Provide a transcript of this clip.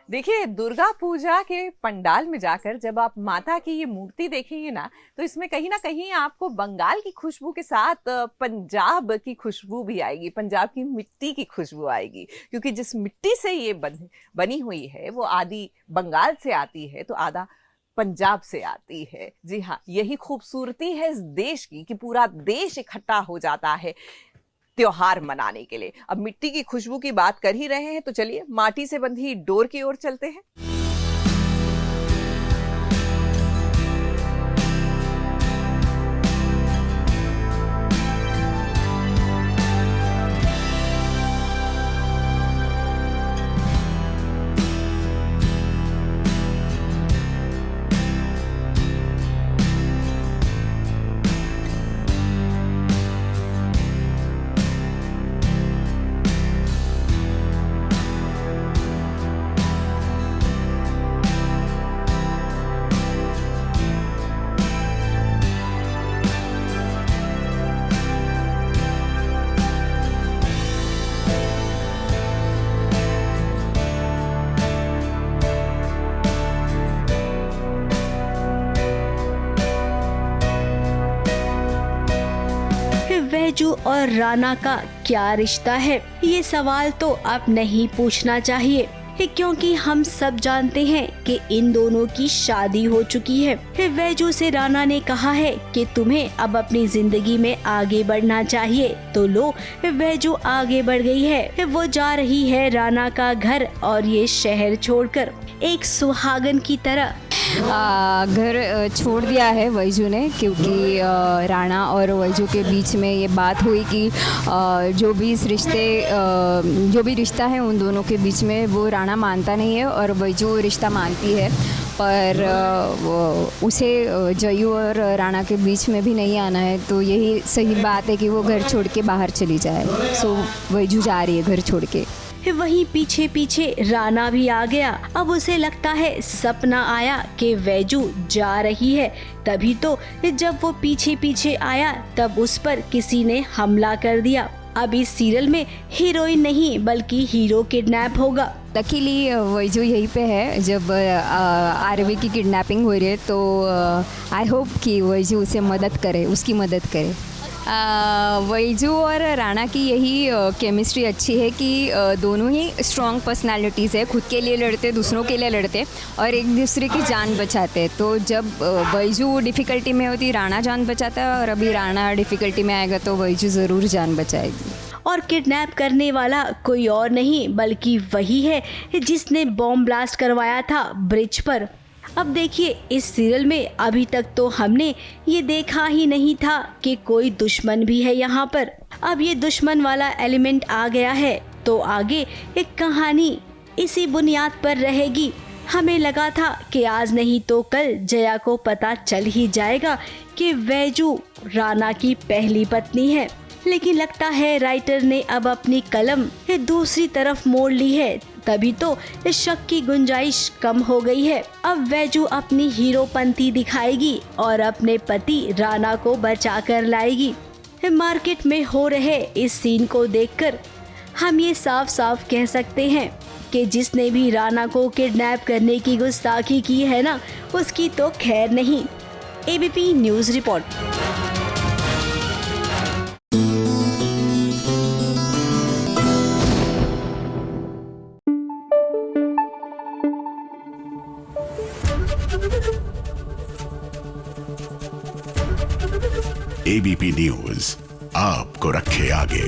देखिए, दुर्गा पूजा के पंडाल में जाकर जब आप माता की ये मूर्ति देखेंगे ना, तो इसमें कहीं ना कहीं आपको बंगाल की खुशबू के साथ पंजाब की खुशबू भी आएगी, पंजाब की मिट्टी की खुशबू आएगी। क्योंकि जिस मिट्टी से ये बनी हुई है वो आदि बंगाल से आती है, तो आधा पंजाब से आती है। जी हाँ, यही खूबसूरती है इस देश की कि पूरा देश इकट्ठा हो जाता है त्योहार मनाने के लिए। अब मिट्टी की खुशबू की बात कर ही रहे हैं, तो चलिए माटी से बंधी डोर की ओर चलते हैं। वैजू और राणा का क्या रिश्ता है, ये सवाल तो अब नहीं पूछना चाहिए, क्योंकि हम सब जानते हैं कि इन दोनों की शादी हो चुकी है। वैजू से राणा ने कहा है कि तुम्हें अब अपनी जिंदगी में आगे बढ़ना चाहिए, तो लो वैजू आगे बढ़ गई है। वो जा रही है राणा का घर और ये शहर छोड़कर, एक सुहागन की तरह। घर छोड़ दिया है वैजू ने, क्योंकि राणा और वैजू के बीच में ये बात हुई कि जो भी रिश्ता है उन दोनों के बीच में वो राणा मानता नहीं है और वैजू रिश्ता मानती है, पर उसे जयू और राणा के बीच में भी नहीं आना है। तो यही सही बात है कि वो घर छोड़ के बाहर चली जाए। सो वैजू जा रही है घर छोड़ के। वहीं पीछे पीछे राणा भी आ गया। अब उसे लगता है सपना आया कि वैजू जा रही है, तभी तो जब वो पीछे पीछे आया तब उस पर किसी ने हमला कर दिया। अब इस सीरियल में हीरोइन नहीं बल्कि हीरो किडनैप होगा। लकीली वैजू यहीं पे है जब आरवी की किडनैपिंग हो रही है, तो आई होप कि वैजू उसे उसकी मदद करे। वैजू और राणा की यही केमिस्ट्री अच्छी है कि दोनों ही स्ट्रॉन्ग पर्सनालिटीज़ है, खुद के लिए लड़ते, दूसरों के लिए लड़ते और एक दूसरे की जान बचाते। तो जब वैजू डिफ़िकल्टी में होती राणा जान बचाता है, और अभी राणा डिफ़िकल्टी में आएगा तो वैजू ज़रूर जान बचाएगी। और किडनैप करने वाला कोई और नहीं बल्कि वही है जिसने बॉम्ब ब्लास्ट करवाया था ब्रिज पर। अब देखिए, इस सीरियल में अभी तक तो हमने ये देखा ही नहीं था कि कोई दुश्मन भी है यहाँ पर। अब ये दुश्मन वाला एलिमेंट आ गया है, तो आगे एक कहानी इसी बुनियाद पर रहेगी। हमें लगा था कि आज नहीं तो कल जया को पता चल ही जाएगा कि वैजू राणा की पहली पत्नी है, लेकिन लगता है राइटर ने अब अपनी कलम दूसरी तरफ मोड़ ली है, तभी तो शक की गुंजाइश कम हो गई है। अब वैजू अपनी हीरोपंती दिखाएगी और अपने पति राणा को बचा कर लाएगी। मार्केट में हो रहे इस सीन को देखकर हम ये साफ साफ कह सकते हैं कि जिसने भी राणा को किडनैप करने की गुस्ताखी की है ना, उसकी तो खैर नहीं। ABP news report. ABP news आपको रखे आगे।